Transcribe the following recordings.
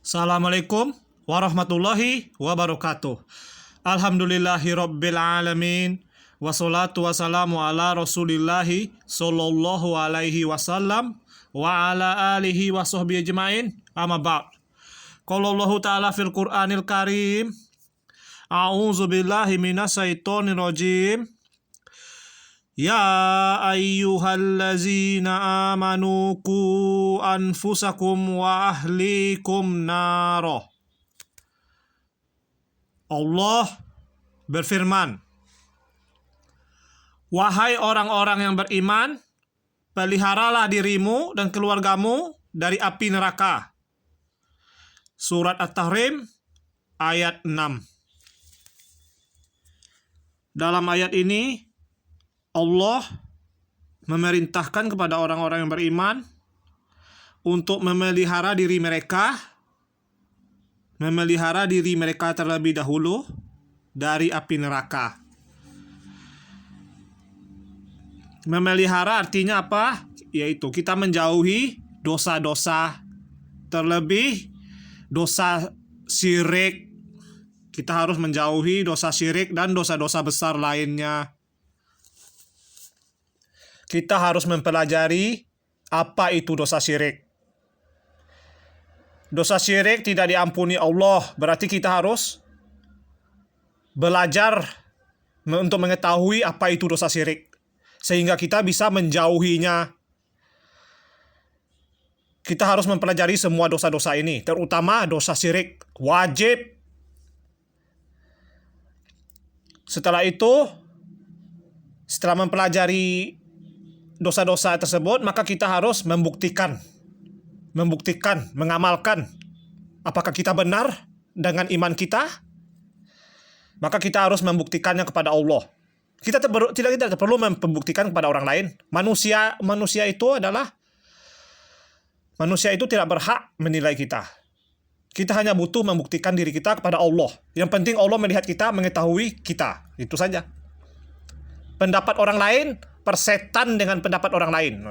Assalamualaikum warahmatullahi wabarakatuh. Alhamdulillahirabbil alamin. Wassalatu wassalamu ala Rasulillahi sallallahu alaihi wasallam wa ala alihi wa sahbihi ajmain. Amma ba'd. Qala Allah Ta'ala fil Qur'anil Karim. A'udzu billahi minasyaitonir rajim. Ya ayyuhallazina amanu qu anfusakum wa ahlikum naro. Allah berfirman, wahai orang-orang yang beriman, peliharalah dirimu dan keluargamu dari api neraka. Surat At-Tahrim ayat 6. Dalam ayat ini Allah memerintahkan kepada orang-orang yang beriman untuk memelihara diri mereka terlebih dahulu dari api neraka. Memelihara artinya apa? Yaitu kita menjauhi dosa-dosa, terlebih dosa syirik. Kita harus menjauhi dosa syirik dan dosa-dosa besar lainnya. Kita harus mempelajari apa itu dosa syirik. Dosa syirik tidak diampuni Allah, berarti kita harus belajar untuk mengetahui apa itu dosa syirik, sehingga kita bisa menjauhinya. Kita harus mempelajari semua dosa-dosa ini, terutama dosa syirik, wajib. Setelah itu, setelah mempelajari dosa-dosa tersebut, maka kita harus membuktikan, mengamalkan apakah kita benar dengan iman kita. Maka kita harus membuktikannya kepada Allah. Kita tidak perlu membuktikan kepada orang lain. Manusia itu tidak berhak menilai kita. Kita hanya butuh membuktikan diri kita kepada Allah. Yang penting Allah melihat kita, mengetahui kita. Itu saja. Pendapat orang lain persetan dengan pendapat orang lain.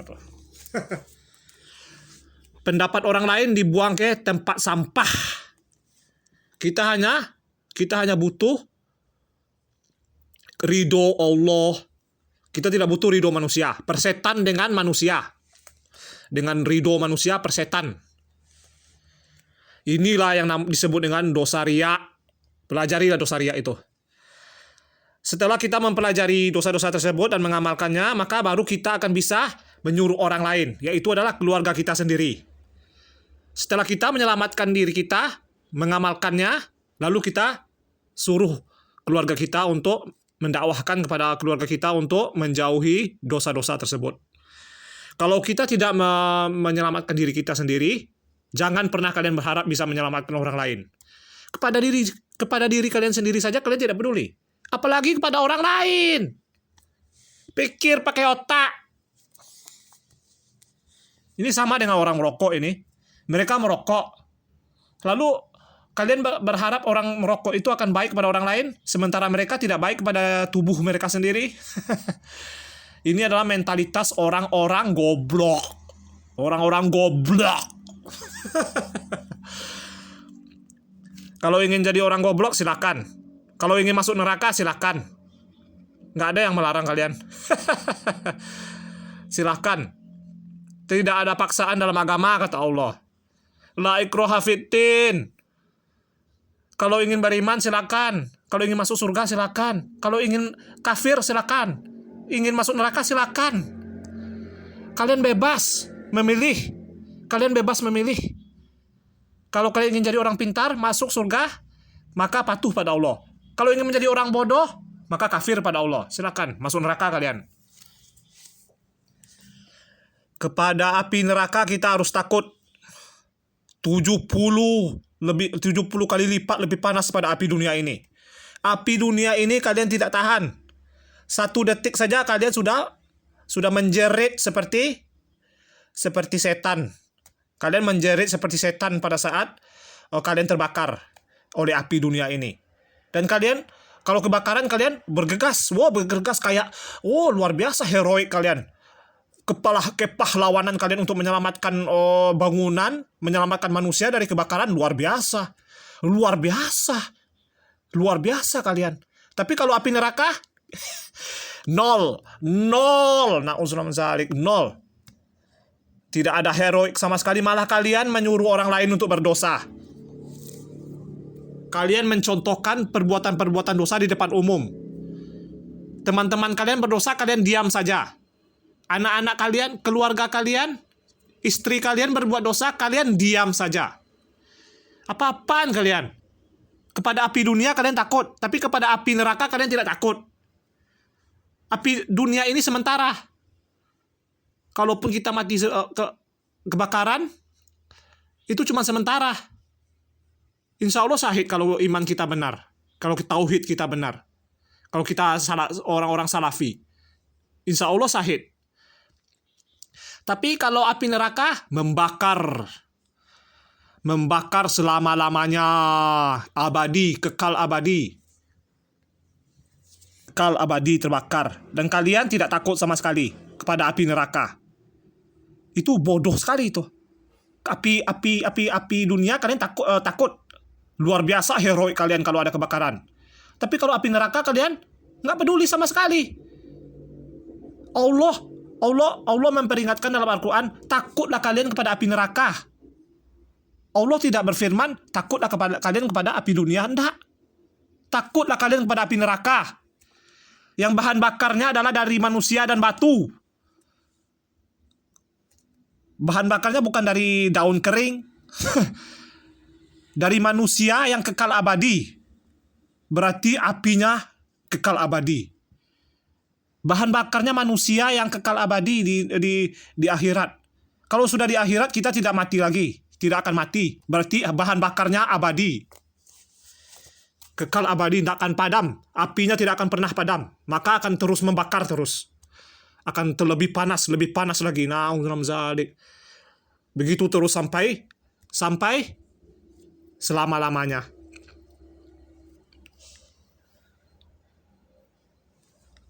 Pendapat orang lain dibuang ke tempat sampah. Kita hanya butuh ridho Allah. Kita tidak butuh ridho manusia. Persetan dengan manusia. Dengan ridho manusia persetan. Inilah yang disebut dengan dosa riya. Pelajarilah dosa riya itu. Setelah kita mempelajari dosa-dosa tersebut dan mengamalkannya, maka baru kita akan bisa menyuruh orang lain, yaitu adalah keluarga kita sendiri. Setelah kita menyelamatkan diri kita, mengamalkannya, lalu kita suruh keluarga kita untuk mendakwahkan kepada keluarga kita untuk menjauhi dosa-dosa tersebut. Kalau kita tidak menyelamatkan diri kita sendiri, jangan pernah kalian berharap bisa menyelamatkan orang lain. Kepada diri kalian sendiri saja kalian tidak peduli. Apalagi kepada orang lain. Pikir pakai otak. Ini sama dengan orang merokok ini. Mereka merokok. Lalu kalian berharap orang merokok itu akan baik kepada orang lain, sementara mereka tidak baik kepada tubuh mereka sendiri. Ini adalah mentalitas orang-orang goblok. Orang-orang goblok. Kalau ingin jadi orang goblok, silakan. Kalau ingin masuk neraka, silakan. Nggak ada yang melarang kalian. Silakan. Tidak ada paksaan dalam agama, kata Allah. La ikraha fiddin. Kalau ingin beriman, silakan. Kalau ingin masuk surga, silakan. Kalau ingin kafir, silakan. Ingin masuk neraka, silakan. Kalian bebas memilih. Kalau kalian ingin jadi orang pintar, masuk surga, maka patuh pada Allah. Kalau ingin menjadi orang bodoh, maka kafir pada Allah. Silakan masuk neraka kalian. Kepada api neraka kita harus takut. 70 kali lipat lebih panas pada api dunia ini. Api dunia ini kalian tidak tahan. 1 detik saja kalian sudah menjerit seperti setan. Kalian menjerit seperti setan pada saat kalian terbakar oleh api dunia ini. Dan kalian, kalau kebakaran kalian bergegas. Bergegas kayak, luar biasa heroik kalian. kepahlawanan kalian untuk menyelamatkan bangunan, menyelamatkan manusia dari kebakaran luar biasa. Luar biasa. Luar biasa kalian. Tapi kalau api neraka nol. Na'udzubillah min dzalik, nol. Tidak ada heroik sama sekali, malah kalian menyuruh orang lain untuk berdosa. Kalian mencontohkan perbuatan-perbuatan dosa di depan umum. Teman-teman kalian berdosa, kalian diam saja. Anak-anak kalian, keluarga kalian, istri kalian berbuat dosa, kalian diam saja. Apa-apaan kalian? Kepada api dunia kalian takut, tapi kepada api neraka kalian tidak takut. Api dunia ini sementara. Kalaupun kita mati kebakaran, itu cuma sementara. Insya Allah syahid kalau iman kita benar. Kalau tauhid kita benar. Kalau kita orang-orang salafi. Insya Allah syahid. Tapi kalau api neraka, membakar. Membakar selama-lamanya. Abadi, kekal abadi. Kekal abadi terbakar. Dan kalian tidak takut sama sekali kepada api neraka. Itu bodoh sekali itu. Api dunia kalian takut. Luar biasa heroik kalian kalau ada kebakaran. Tapi kalau api neraka kalian nggak peduli sama sekali. Allah memperingatkan dalam Al-Quran, takutlah kalian kepada api neraka. Allah tidak berfirman, takutlah kalian kepada api dunia. Enggak. Takutlah kalian kepada api neraka. Yang bahan bakarnya adalah dari manusia dan batu. Bahan bakarnya bukan dari daun kering. Dari manusia yang kekal abadi. Berarti apinya kekal abadi. Bahan bakarnya manusia yang kekal abadi di akhirat. Kalau sudah di akhirat kita tidak mati lagi. Tidak akan mati. Berarti bahan bakarnya abadi. Kekal abadi, tidak akan padam. Apinya tidak akan pernah padam. Maka akan terus membakar terus. Akan lebih panas lagi. Begitu terus sampai selama-lamanya.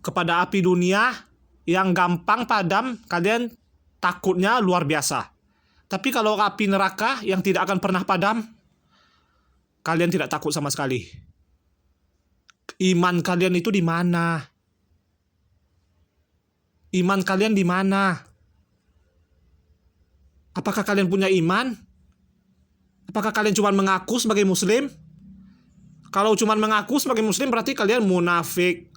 Kepada api dunia yang gampang padam, kalian takutnya luar biasa. Tapi kalau api neraka yang tidak akan pernah padam, kalian tidak takut sama sekali. Iman kalian itu di mana? Iman kalian di mana? Apakah kalian punya iman? Apakah kalian cuma mengaku sebagai muslim? Kalau cuma mengaku sebagai muslim berarti kalian munafik.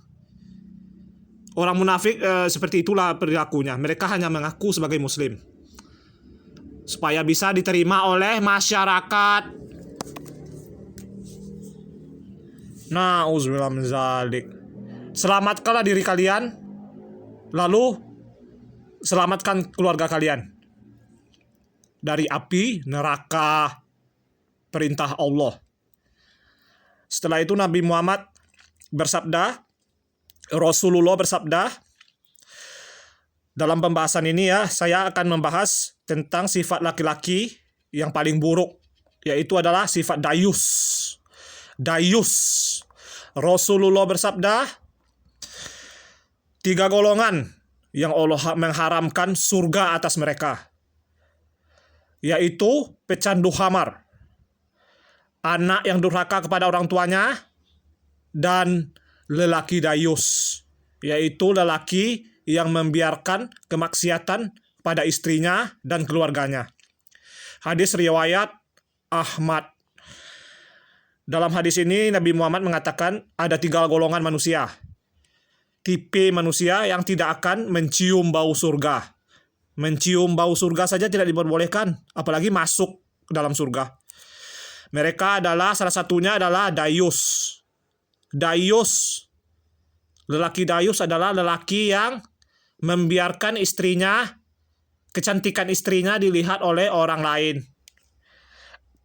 Orang munafik seperti itulah perilakunya. Mereka hanya mengaku sebagai muslim supaya bisa diterima oleh masyarakat. Na'udzubillah min dzalik. Selamatkanlah diri kalian, lalu selamatkan keluarga kalian dari api neraka. Perintah Allah. Setelah itu Nabi Muhammad bersabda, Rasulullah bersabda, dalam pembahasan ini ya, saya akan membahas tentang sifat laki-laki yang paling buruk, yaitu adalah sifat dayus. Dayus. Rasulullah bersabda, 3 golongan yang Allah mengharamkan surga atas mereka, yaitu pecandu khamar, anak yang durhaka kepada orang tuanya, dan lelaki dayus, yaitu lelaki yang membiarkan kemaksiatan pada istrinya dan keluarganya. Hadis riwayat Ahmad. Dalam hadis ini Nabi Muhammad mengatakan ada 3 golongan manusia. Tipe manusia yang tidak akan mencium bau surga. Mencium bau surga saja tidak diperbolehkan, apalagi masuk ke dalam surga. Mereka adalah, salah satunya adalah dayus. Dayus. Lelaki dayus adalah lelaki yang membiarkan istrinya, kecantikan istrinya dilihat oleh orang lain.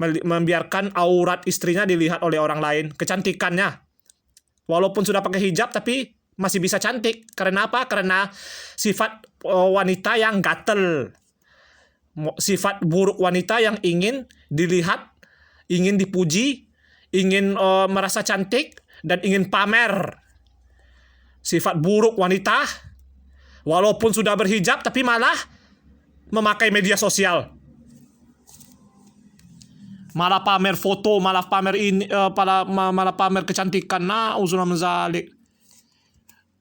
Membiarkan aurat istrinya dilihat oleh orang lain, kecantikannya. Walaupun sudah pakai hijab tapi masih bisa cantik. Karena apa? Karena sifat wanita yang gatel. Sifat buruk wanita yang ingin dilihat, ingin dipuji, ingin merasa cantik, dan ingin pamer. Sifat buruk wanita Walaupun sudah berhijab tapi malah memakai media sosial. Malah pamer foto, malah pamer ini, malah pamer kecantikan. Na'udzubillah min dzalik.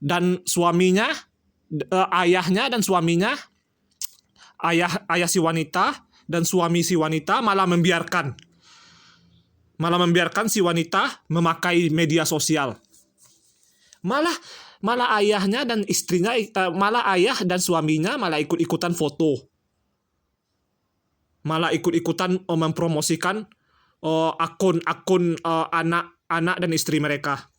Dan suaminya, ayahnya dan suaminya, ayah si wanita dan suami si wanita malah membiarkan si wanita memakai media sosial. Malah ayahnya dan istrinya, malah ayah dan suaminya malah ikut-ikutan foto. Malah ikut-ikutan mempromosikan akun-akun anak-anak dan istri mereka.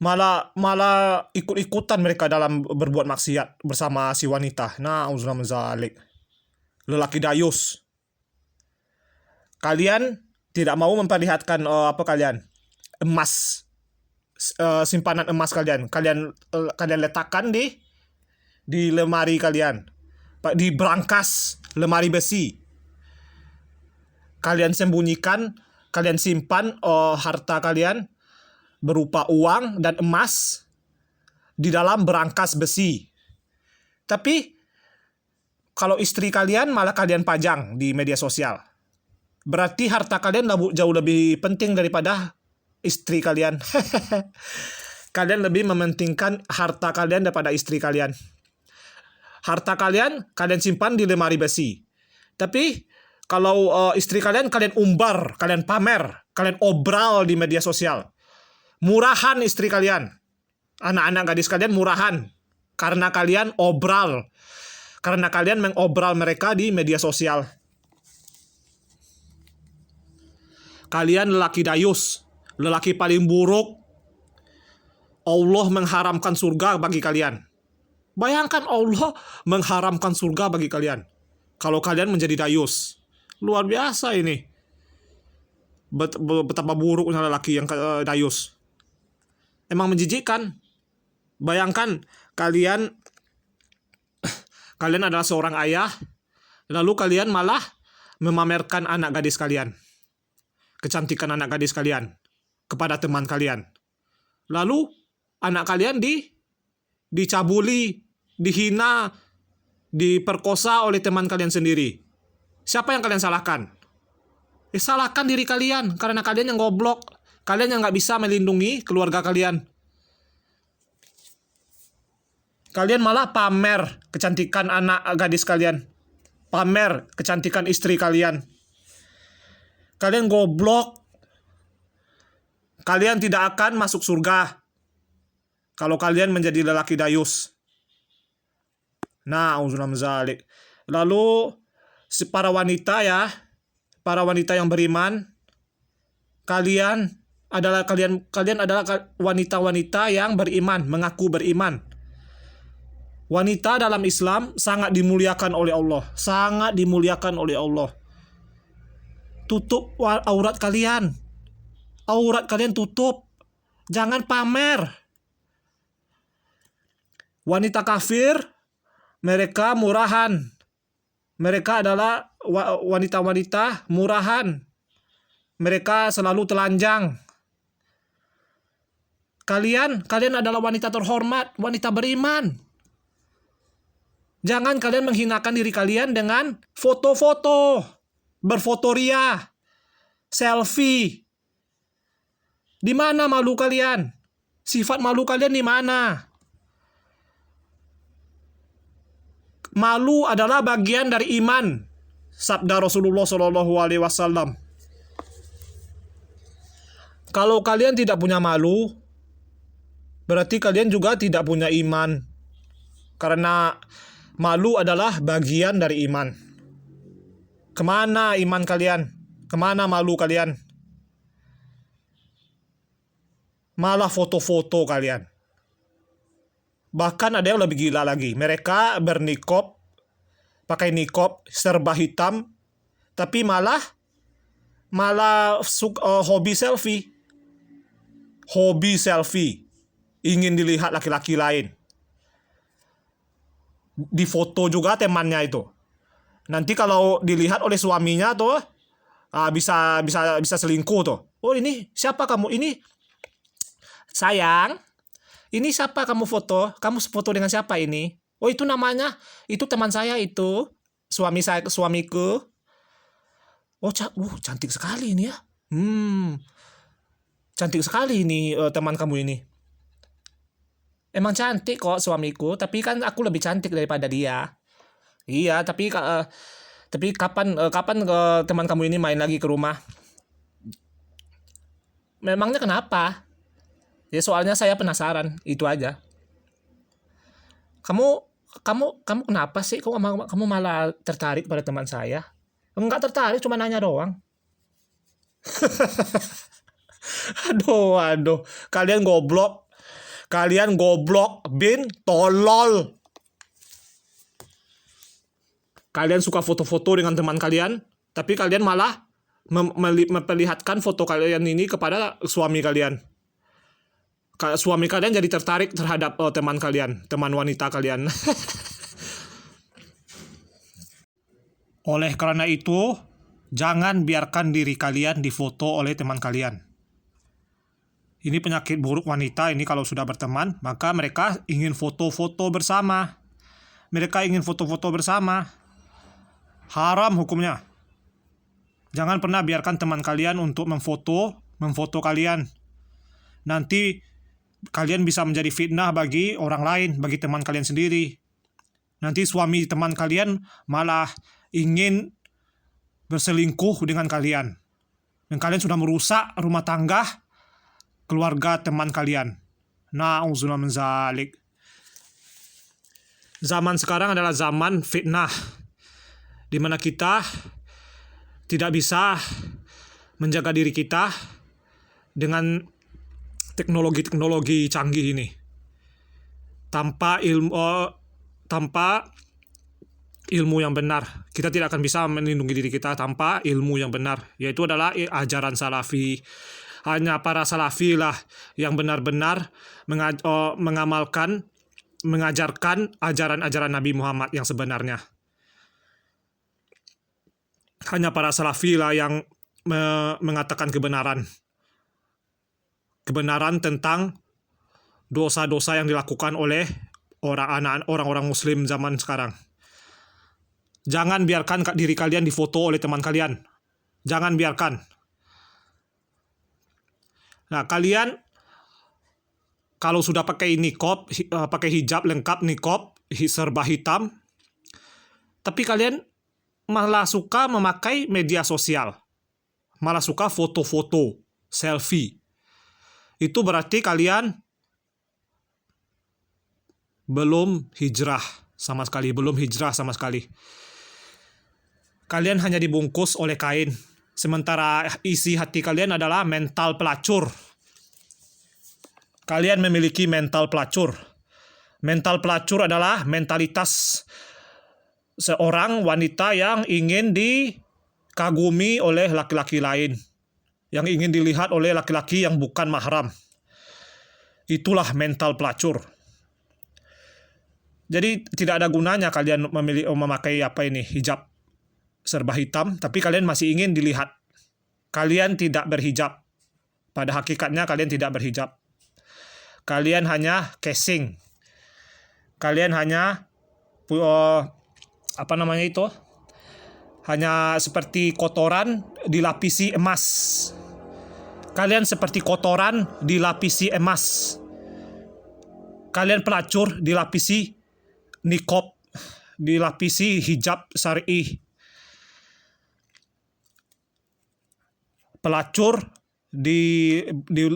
Malah ikut-ikutan mereka dalam berbuat maksiat bersama si wanita. Na'udzubillah min dzalik. Lelaki dayus. Kalian tidak mau memperlihatkan kalian? Emas. Simpanan emas kalian. Kalian letakkan di lemari kalian, di brankas lemari besi. Kalian sembunyikan, kalian simpan harta kalian berupa uang dan emas di dalam brankas besi. Tapi kalau istri kalian malah kalian pajang di media sosial. Berarti harta kalian jauh lebih penting daripada istri kalian. Kalian lebih mementingkan harta kalian daripada istri kalian. Harta kalian simpan di lemari besi. Tapi kalau istri kalian umbar, kalian pamer, kalian obral di media sosial. Murahan istri kalian. Anak-anak gadis kalian murahan. Karena kalian obral. Karena kalian mengobral mereka di media sosial. Kalian lelaki dayus. Lelaki paling buruk. Allah mengharamkan surga bagi kalian. Bayangkan Allah mengharamkan surga bagi kalian. Kalau kalian menjadi dayus. Luar biasa ini. Betapa buruknya lelaki yang dayus. Emang menjijikkan. Bayangkan kalian adalah seorang ayah. Lalu kalian malah memamerkan anak gadis kalian. Kecantikan anak gadis kalian. Kepada teman kalian. Lalu anak kalian dicabuli, dihina, diperkosa oleh teman kalian sendiri. Siapa yang kalian salahkan? Salahkan diri kalian, karena kalian yang goblok. Kalian yang nggak bisa melindungi keluarga kalian. Kalian malah pamer kecantikan anak gadis kalian. Pamer kecantikan istri kalian. Kalian goblok. Kalian tidak akan masuk surga kalau kalian menjadi lelaki dayus. Na'udzubillah min dzalik. Lalu para wanita yang beriman, kalian adalah wanita-wanita yang beriman, mengaku beriman. Wanita dalam Islam sangat dimuliakan oleh Allah, sangat dimuliakan oleh Allah. Tutup aurat kalian. Aurat kalian tutup. Jangan pamer. Wanita kafir, mereka murahan. Mereka adalah wanita-wanita murahan. Mereka selalu telanjang. Kalian adalah wanita terhormat, wanita beriman. Jangan kalian menghinakan diri kalian dengan foto-foto, berfotoria, selfie. Di mana malu kalian? Sifat malu kalian di mana? Malu adalah bagian dari iman. Sabda Rasulullah SAW. Kalau kalian tidak punya malu, berarti kalian juga tidak punya iman. Karena malu adalah bagian dari iman. Kemana iman kalian? Kemana malu kalian? Malah foto-foto kalian. Bahkan ada yang lebih gila lagi. Mereka bernikob, pakai nikob serba hitam, tapi malah hobi selfie. Hobi selfie. Ingin dilihat laki-laki lain. Di foto juga temannya itu. Nanti kalau dilihat oleh suaminya tuh bisa selingkuh tuh. Oh, ini siapa kamu? Ini sayang, Ini siapa kamu foto? Kamu foto dengan siapa ini? Oh, itu namanya, itu teman saya itu. Suamiku. Oh, cantik sekali ini ya. Cantik sekali ini teman kamu ini. Emang cantik kok suamiku, tapi kan aku lebih cantik daripada dia. Iya, tapi kapan teman kamu ini main lagi ke rumah? Memangnya kenapa? Ya soalnya saya penasaran, itu aja. Kamu kamu kenapa sih? Kamu malah tertarik pada teman saya? Enggak tertarik, cuma nanya doang. Aduh. Kalian goblok, bin, tolol. Kalian suka foto-foto dengan teman kalian, tapi kalian malah memperlihatkan foto kalian ini kepada suami kalian. Suami kalian jadi tertarik terhadap teman kalian, teman wanita kalian. Oleh karena itu, jangan biarkan diri kalian difoto oleh teman kalian. Ini penyakit buruk wanita ini kalau sudah berteman, maka mereka ingin foto-foto bersama. Haram hukumnya. Jangan pernah biarkan teman kalian untuk memfoto kalian. Nanti kalian bisa menjadi fitnah bagi orang lain, bagi teman kalian sendiri. Nanti suami teman kalian malah ingin berselingkuh dengan kalian. Dan kalian sudah merusak rumah tangga keluarga teman kalian. Na'udzubillah min dzalik. Zaman sekarang adalah zaman fitnah, di mana kita tidak bisa menjaga diri kita dengan teknologi canggih ini. Tanpa ilmu yang benar, kita tidak akan bisa melindungi diri kita tanpa ilmu yang benar, yaitu adalah ajaran salafi. Hanya para salafi lah yang benar-benar mengajarkan ajaran-ajaran Nabi Muhammad yang sebenarnya. Hanya para salafi lah yang mengatakan kebenaran tentang dosa-dosa yang dilakukan oleh orang-orang muslim zaman sekarang. Jangan biarkan diri kalian difoto oleh teman kalian. Jangan biarkan. Nah, kalian kalau sudah pakai niqab, pakai hijab lengkap niqab, serba hitam, tapi kalian malah suka memakai media sosial, malah suka foto-foto, selfie. Itu berarti kalian belum hijrah sama sekali. Kalian hanya dibungkus oleh kain, sementara isi hati kalian adalah mental pelacur. Kalian memiliki mental pelacur. Mental pelacur adalah mentalitas seorang wanita yang ingin dikagumi oleh laki-laki lain, yang ingin dilihat oleh laki-laki yang bukan mahram. Itulah mental pelacur. Jadi tidak ada gunanya kalian memakai hijab serba hitam, tapi kalian masih ingin dilihat. Kalian tidak berhijab. Pada hakikatnya kalian tidak berhijab. Kalian hanya casing. Kalian hanya hanya seperti kotoran dilapisi emas. Kalian seperti kotoran dilapisi emas. Kalian pelacur dilapisi niqab, dilapisi hijab syar'i. Pelacur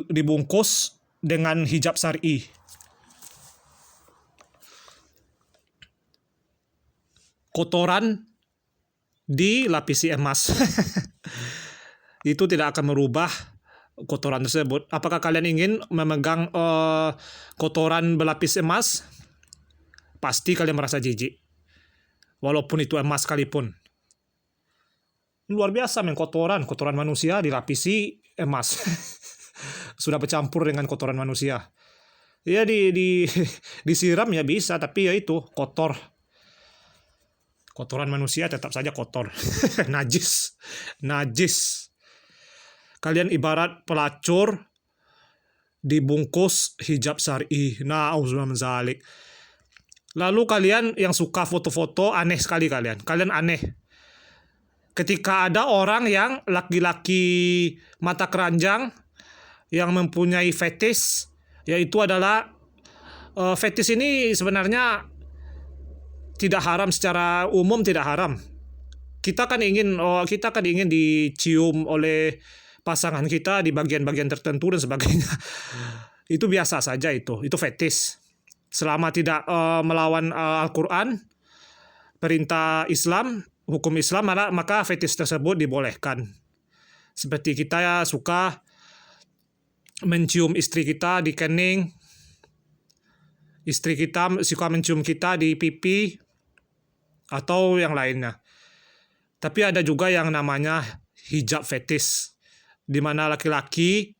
dibungkus dengan hijab syar'i. Kotoran dilapisi emas. Itu tidak akan merubah kotoran tersebut. Apakah kalian ingin memegang kotoran berlapis emas? Pasti kalian merasa jijik. Walaupun itu emas sekalipun. Luar biasa kotoran manusia dilapisi emas. Sudah bercampur dengan kotoran manusia. Ya disiram ya bisa, tapi ya itu kotor. Kotoran manusia tetap saja kotor. Najis. Kalian ibarat pelacur dibungkus hijab syar'i. Na'udzubillah min dzalik. Lalu kalian yang suka foto-foto, aneh sekali kalian. Kalian aneh. Ketika ada orang yang laki-laki mata keranjang yang mempunyai fetis, yaitu adalah fetis ini sebenarnya tidak haram secara umum, tidak haram. Kita kan ingin dicium oleh pasangan kita di bagian-bagian tertentu dan sebagainya. Itu biasa saja, itu fetis. Selama tidak melawan Al-Quran, perintah Islam, hukum Islam, maka fetis tersebut dibolehkan. Seperti kita suka mencium istri kita di kening, istri kita suka mencium kita di pipi, atau yang lainnya. Tapi ada juga yang namanya hijab fetis, di mana laki-laki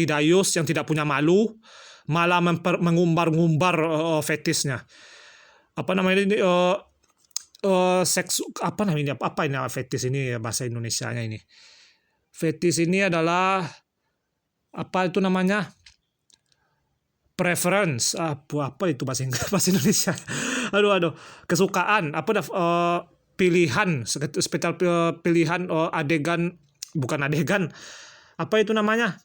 dayus yang tidak punya malu malah mengumbar-ngumbar fetisnya. Apa namanya ini? Apa namanya fetis ini bahasa Indonesianya ini? Fetis ini adalah apa itu namanya? Preference. Apa itu bahasa Indonesia? Aduh. Kesukaan. Pilihan, spesial pilihan adegan, bukan adegan. Apa itu namanya?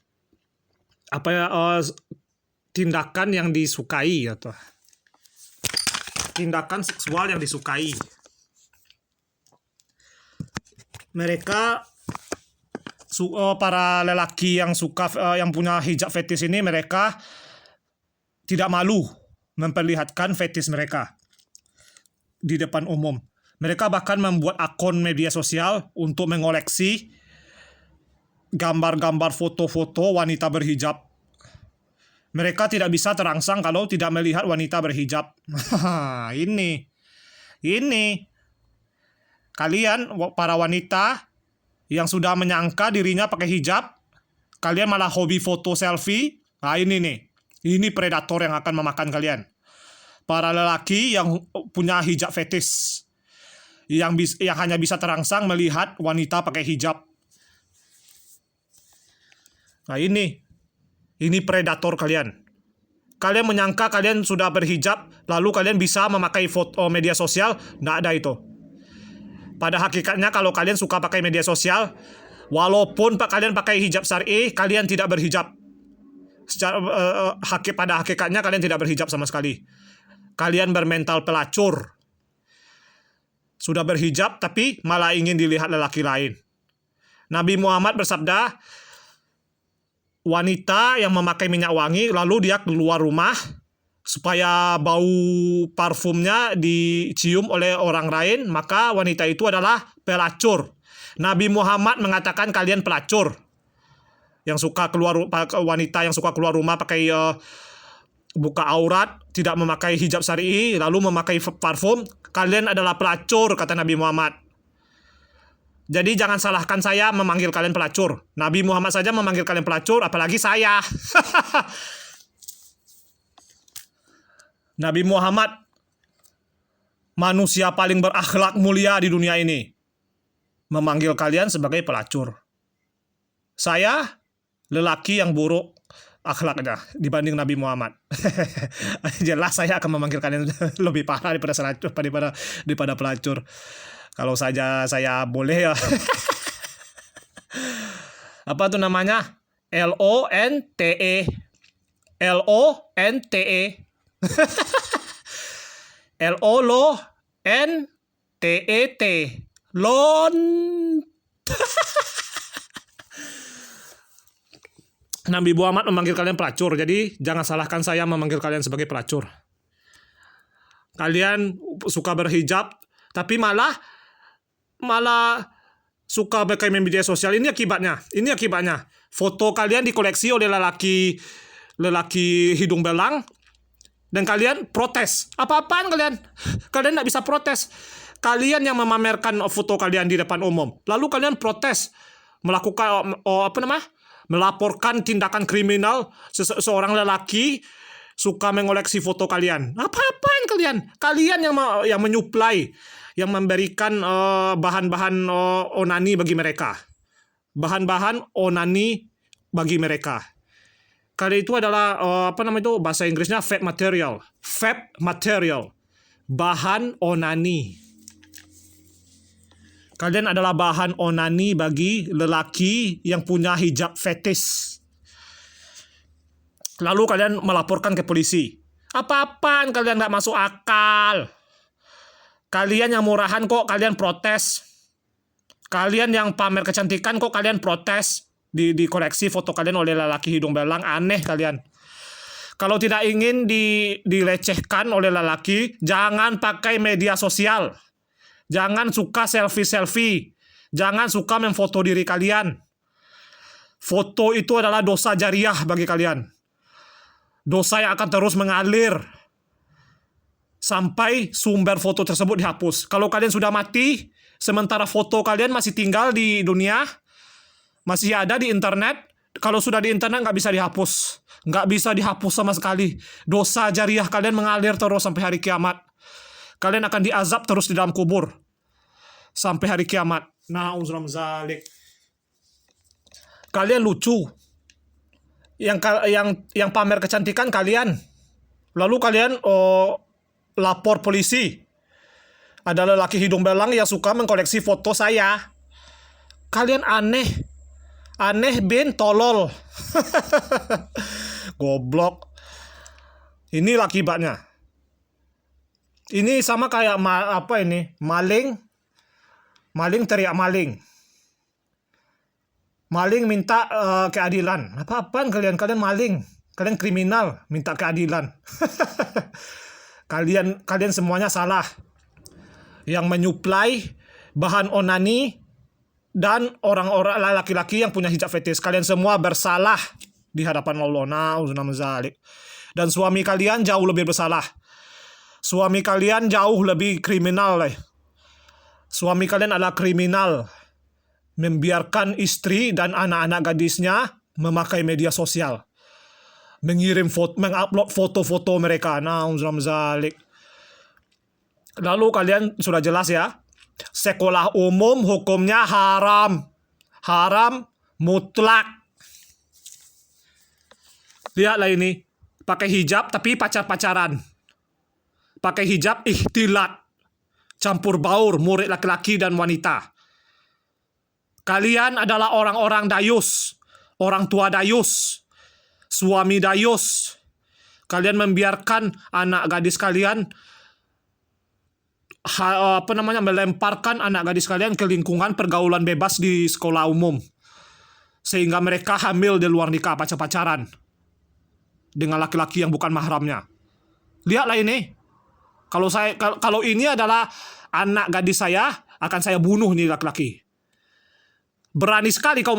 Tindakan yang disukai atau tindakan seksual yang disukai. Mereka para lelaki yang suka yang punya hijab fetis ini, mereka tidak malu memperlihatkan fetis mereka di depan umum. Mereka bahkan membuat akun media sosial untuk mengoleksi gambar-gambar foto-foto wanita berhijab. Mereka tidak bisa terangsang kalau tidak melihat wanita berhijab. Ini. Kalian para wanita yang sudah menyangka dirinya pakai hijab, kalian malah hobi foto selfie. Nah ini nih. Ini predator yang akan memakan kalian. Para lelaki yang punya hijab fetis, yang hanya bisa terangsang melihat wanita pakai hijab. Nah ini predator kalian. Kalian menyangka kalian sudah berhijab, lalu kalian bisa memakai foto media sosial. Nggak ada itu. Pada hakikatnya kalau kalian suka pakai media sosial, walaupun kalian pakai hijab syar'i, kalian tidak berhijab. Pada hakikatnya kalian tidak berhijab sama sekali. Kalian bermental pelacur. Sudah berhijab tapi malah ingin dilihat lelaki lain. Nabi Muhammad bersabda, wanita yang memakai minyak wangi lalu dia keluar rumah supaya bau parfumnya dicium oleh orang lain, maka wanita itu adalah pelacur. Nabi Muhammad mengatakan kalian pelacur. Wanita yang suka keluar rumah pakai buka aurat, tidak memakai hijab syar'i, lalu memakai parfum, kalian adalah pelacur, kata Nabi Muhammad. Jadi jangan salahkan saya memanggil kalian pelacur. Nabi Muhammad saja memanggil kalian pelacur, apalagi saya. Nabi Muhammad, manusia paling berakhlak mulia di dunia ini, memanggil kalian sebagai pelacur. Saya, lelaki yang buruk akhlaknya dibanding Nabi Muhammad. Jelas saya akan memanggil kalian lebih parah daripada pelacur. Kalau saja saya boleh ya. Apa tuh namanya? LONTE. LONTE. LONTET. Lon. Nabi Muhammad memanggil kalian pelacur. Jadi jangan salahkan saya memanggil kalian sebagai pelacur. Kalian suka berhijab tapi malah suka pakai media sosial. Ini akibatnya. Foto kalian dikoleksi oleh lelaki hidung belang, dan kalian protes. Apa-apaan kalian? Kalian nggak bisa protes. Kalian yang memamerkan foto kalian di depan umum, lalu kalian protes, melaporkan tindakan kriminal seorang lelaki suka mengoleksi foto kalian. Apa-apaan kalian? Kalian yang menyuplai, yang memberikan bahan-bahan onani bagi mereka. Bahan-bahan onani bagi mereka. Kalian itu adalah bahasa Inggrisnya vape material. Vape material. Bahan onani. Kalian adalah bahan onani bagi lelaki yang punya hijab fetis. Lalu kalian melaporkan ke polisi. Apa-apaan kalian nggak masuk akal. Kalian yang murahan kok kalian protes. Kalian yang pamer kecantikan kok kalian protes. Dikoleksi foto kalian oleh lelaki hidung belang. Aneh kalian. Kalau tidak ingin dilecehkan oleh lelaki, jangan pakai media sosial. Jangan suka selfie-selfie. Jangan suka memfoto diri kalian. Foto itu adalah dosa jariah bagi kalian. Dosa yang akan terus mengalir sampai sumber foto tersebut dihapus. Kalau kalian sudah mati, sementara foto kalian masih tinggal di dunia, masih ada di internet. Kalau sudah di internet nggak bisa dihapus. Nggak bisa dihapus sama sekali. Dosa jariah kalian mengalir terus sampai hari kiamat. Kalian akan diazab terus di dalam kubur sampai hari kiamat. Na'udzubillah min dzalik. Kalian lucu. Yang pamer kecantikan kalian. Lalu kalian lapor polisi. Ada lelaki hidung belang yang suka mengkoleksi foto saya. Kalian aneh. Aneh bin tolol. Goblok. Inilah akibatnya. Ini sama kayak maling teriak maling. Maling minta keadilan. Apa-apaan kalian maling. Kalian kriminal minta keadilan. Kalian semuanya salah. Yang menyuplai bahan onani dan orang-orang laki-laki yang punya hijab fetis. Kalian semua bersalah di hadapan Allah. Na'udzubillah min dzalik. Dan suami kalian jauh lebih bersalah. Suami kalian jauh lebih kriminal. Suami kalian adalah kriminal. Membiarkan istri dan anak-anak gadisnya memakai media sosial. Mengirim mengupload foto-foto mereka. Na'udzubillah min dzalik. Lalu kalian sudah jelas ya. Sekolah umum hukumnya haram. Haram mutlak. Lihatlah ini. Pakai hijab tapi pacar-pacaran. Pakai hijab ikhtilat. Campur baur murid laki-laki dan wanita. Kalian adalah orang-orang dayus. Orang tua dayus. Suami dayus. Kalian membiarkan anak gadis kalian melemparkan anak gadis kalian ke lingkungan pergaulan bebas di sekolah umum. Sehingga mereka hamil di luar nikah, pacar-pacaran dengan laki-laki yang bukan mahramnya. Lihatlah ini. Kalau ini adalah anak gadis saya, akan saya bunuh nih laki-laki. Berani sekali kau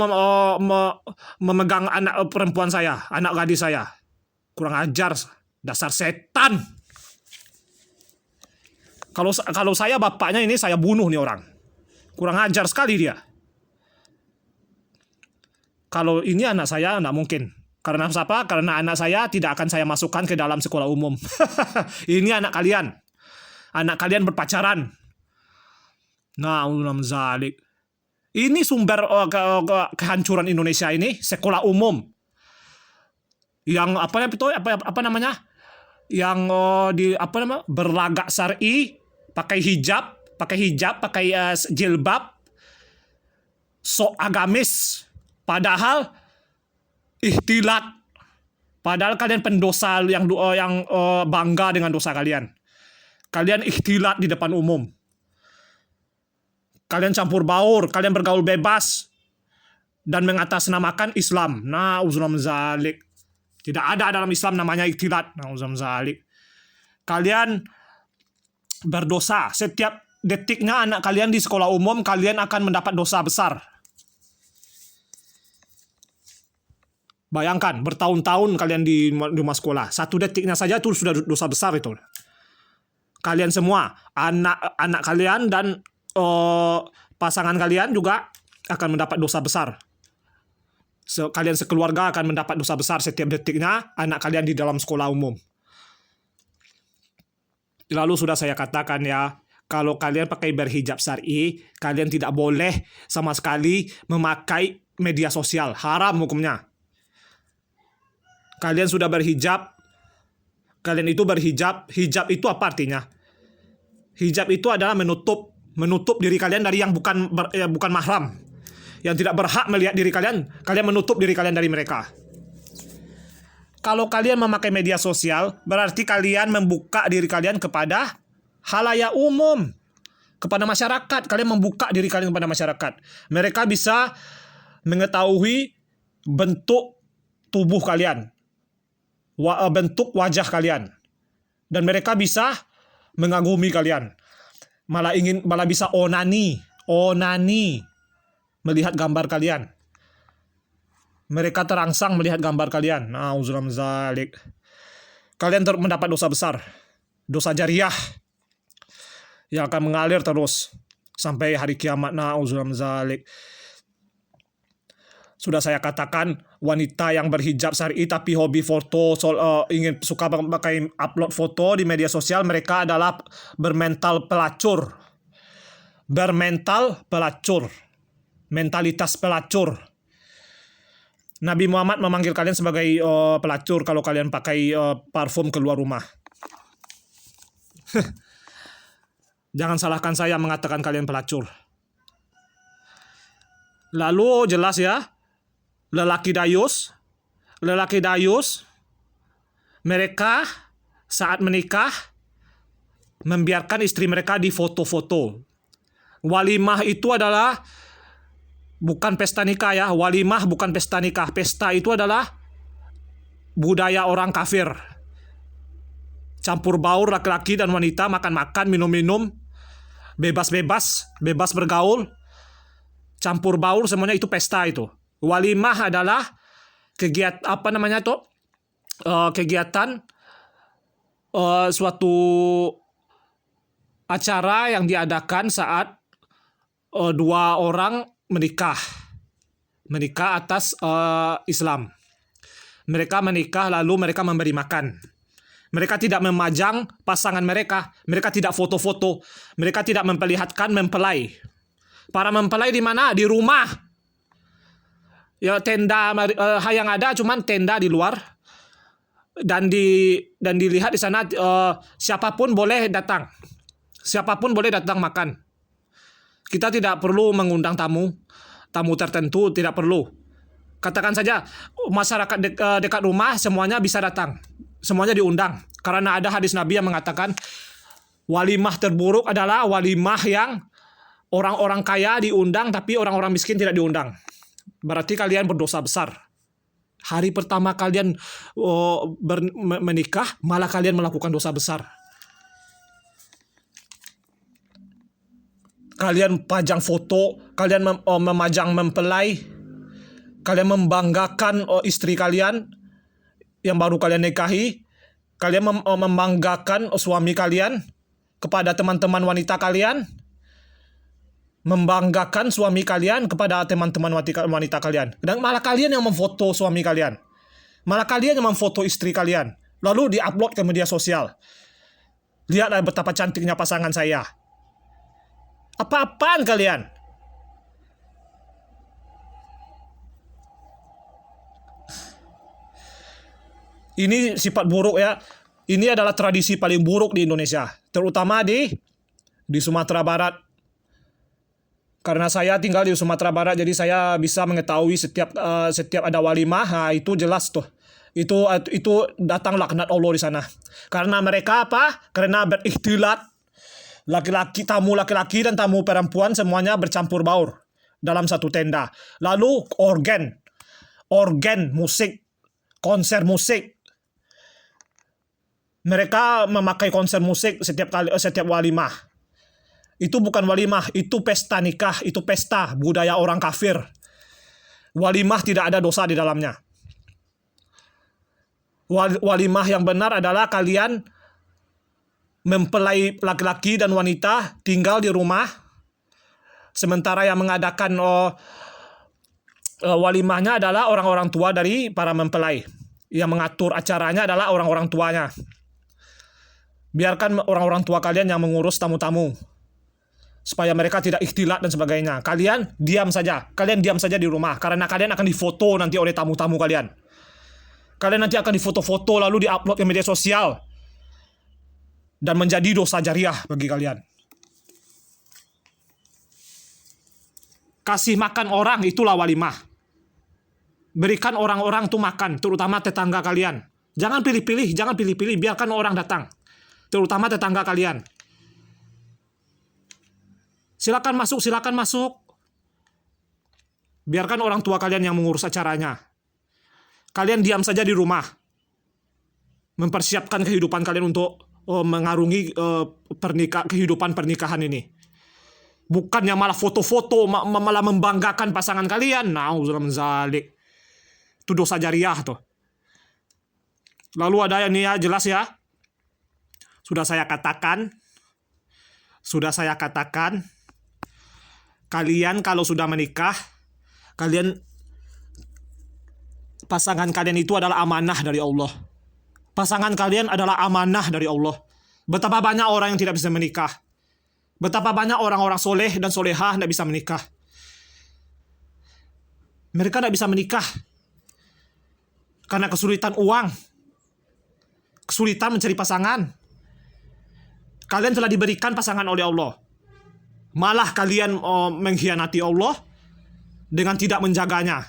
memegang anak perempuan saya, anak gadis saya. Kurang ajar, dasar setan. Kalau saya bapaknya ini, saya bunuh nih orang. Kurang ajar sekali dia. Kalau ini anak saya, nggak mungkin. Karena apa? Karena anak saya tidak akan saya masukkan ke dalam sekolah umum. Ini anak kalian. Anak kalian berpacaran. Na'udzubillah min dzalik. Ini sumber kehancuran Indonesia ini, sekolah umum. Yang berlagak syar'i, pakai hijab, pakai jilbab, sok agamis, padahal ikhtilat. Padahal kalian pendosa yang bangga dengan dosa kalian. Kalian ikhtilat di depan umum. Kalian campur baur, kalian bergaul bebas dan mengatasnamakan Islam. Na'udzubillah min dzalik. Tidak ada dalam Islam namanya ikhtilat. Na'udzubillah min dzalik. Kalian berdosa. Setiap detiknya anak kalian di sekolah umum, kalian akan mendapat dosa besar. Bayangkan, bertahun-tahun kalian di rumah sekolah. Satu detiknya saja itu sudah dosa besar itu. Kalian semua, anak kalian dan pasangan kalian juga akan mendapat dosa besar. Kalian sekeluarga akan mendapat dosa besar setiap detiknya anak kalian di dalam sekolah umum. Lalu sudah saya katakan ya, kalau kalian pakai berhijab syar'i, kalian tidak boleh sama sekali memakai media sosial. Haram hukumnya. Kalian sudah berhijab. Kalian itu berhijab. Hijab itu apa artinya? Hijab itu adalah menutup diri kalian dari yang bukan mahram, yang tidak berhak melihat diri kalian. Kalian menutup diri kalian dari mereka. Kalau kalian memakai media sosial, berarti kalian membuka diri kalian kepada halayak umum, kepada masyarakat. Kalian membuka diri kalian kepada masyarakat. Mereka bisa mengetahui bentuk tubuh kalian, bentuk wajah kalian, dan mereka bisa mengagumi kalian. Malah bisa onani melihat gambar kalian. Mereka terangsang melihat gambar kalian. Na'udzubillah min dzalik. Kalian mendapat dosa besar, dosa jariah yang akan mengalir terus sampai hari kiamat. Na'udzubillah min dzalik. Sudah saya katakan, wanita yang berhijab syar'i tapi hobi foto, suka memakai upload foto di media sosial, mereka adalah bermental pelacur. Mentalitas pelacur. Nabi Muhammad memanggil kalian sebagai pelacur kalau kalian pakai parfum keluar rumah. Jangan salahkan saya mengatakan kalian pelacur. Lalu jelas ya, lelaki dayus, mereka saat menikah membiarkan istri mereka di foto-foto. Walimah itu adalah bukan pesta nikah ya. Walimah bukan pesta nikah. Pesta itu adalah budaya orang kafir. Campur baur laki-laki dan wanita, makan-makan, minum-minum, bebas bergaul, campur baur, semuanya itu pesta itu. Walimah adalah kegiatan suatu acara yang diadakan saat dua orang menikah atas Islam. Mereka menikah lalu mereka memberi makan. Mereka tidak memajang pasangan mereka. Mereka tidak foto-foto. Mereka tidak memperlihatkan mempelai. Para mempelai di mana? Di rumah. Ya, tenda yang ada cuman tenda di luar. Dan dilihat di sana siapapun boleh datang. Siapapun boleh datang makan. Kita tidak perlu mengundang tamu tertentu, tidak perlu. Katakan saja masyarakat dekat rumah semuanya bisa datang. Semuanya diundang. Karena ada hadis Nabi yang mengatakan walimah terburuk adalah walimah yang orang-orang kaya diundang tapi orang-orang miskin tidak diundang. Berarti kalian berdosa besar. Hari pertama kalian menikah malah kalian melakukan dosa besar. Kalian pajang foto, kalian memajang mempelai, kalian membanggakan istri kalian yang baru kalian nikahi, kalian membanggakan suami kalian kepada teman-teman wanita kalian, membanggakan suami kalian kepada teman-teman wanita kalian, dan malah kalian yang memfoto suami kalian, malah kalian yang memfoto istri kalian, lalu diupload ke media sosial. Lihatlah betapa cantiknya pasangan saya. Apa-apaan kalian? Ini sifat buruk ya. Ini adalah tradisi paling buruk di Indonesia, terutama di Sumatera Barat. Karena saya tinggal di Sumatera Barat, jadi saya bisa mengetahui setiap ada walimah, nah, itu jelas tuh. Itu datang laknat Allah di sana. Karena mereka apa? Karena berikhtilat. Tamu laki-laki dan tamu perempuan semuanya bercampur baur dalam satu tenda. Lalu organ musik, konser musik. Mereka memakai konser musik setiap walimah. Itu bukan walimah, itu pesta nikah, itu pesta budaya orang kafir. Walimah tidak ada dosa di dalamnya. Walimah yang benar adalah kalian mempelai laki-laki dan wanita tinggal di rumah, sementara yang mengadakan walimahnya adalah orang-orang tua dari para mempelai. Yang mengatur acaranya adalah orang-orang tuanya. Biarkan orang-orang tua kalian yang mengurus tamu-tamu, supaya mereka tidak ikhtilat dan sebagainya. Kalian diam saja di rumah, karena kalian akan difoto nanti oleh tamu-tamu kalian. Kalian nanti akan difoto-foto lalu diupload ke media sosial. Dan menjadi dosa jariah bagi kalian. Kasih makan orang itulah walimah. Berikan orang-orang tuh makan, terutama tetangga kalian. Jangan pilih-pilih, biarkan orang datang. Terutama tetangga kalian. Silakan masuk. Biarkan orang tua kalian yang mengurus acaranya. Kalian diam saja di rumah. Mempersiapkan kehidupan kalian untuk mengarungi kehidupan pernikahan ini. Bukannya malah foto-foto, malah membanggakan pasangan kalian. Nauzubillah min zalik. Itu dosa jariah tuh. Lalu ada yang ya jelas ya. Sudah saya katakan, kalian kalau sudah menikah, pasangan kalian itu adalah amanah dari Allah. Pasangan kalian adalah amanah dari Allah. Betapa banyak orang yang tidak bisa menikah. Betapa banyak orang-orang soleh dan solehah tidak bisa menikah. Mereka tidak bisa menikah karena kesulitan uang. Kesulitan mencari pasangan. Kalian telah diberikan pasangan oleh Allah. Malah kalian mengkhianati Allah dengan tidak menjaganya.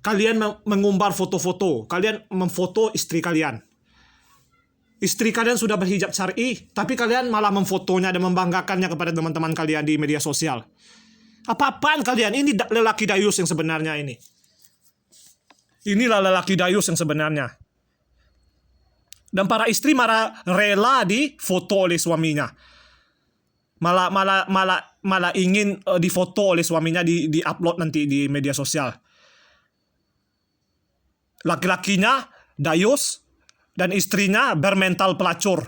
Kalian mengumbar foto-foto. Kalian memfoto istri kalian. Istri kalian sudah berhijab syar'i, tapi kalian malah memfotonya dan membanggakannya kepada teman-teman kalian di media sosial. Apa-apaan kalian? Ini lelaki dayus yang sebenarnya ini. Inilah lelaki dayus yang sebenarnya. Dan para istri malah rela difoto oleh suaminya. Malah ingin difoto oleh suaminya, di-upload nanti di media sosial. Laki-lakinya dayus dan istrinya bermental pelacur.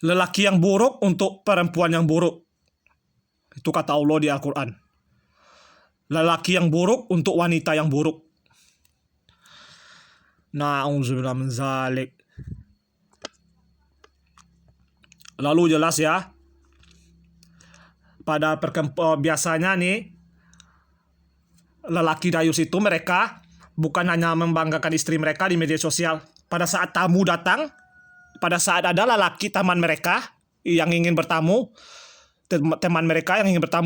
Lelaki yang buruk untuk perempuan yang buruk. Itu kata Allah di Al-Quran. Lelaki yang buruk untuk wanita yang buruk. Na'udzubillah min zalik. Lalu jelas ya, pada biasanya nih, lelaki dayus itu mereka bukan hanya membanggakan istri mereka di media sosial. Pada saat tamu datang, pada saat ada lelaki teman mereka yang ingin bertamu,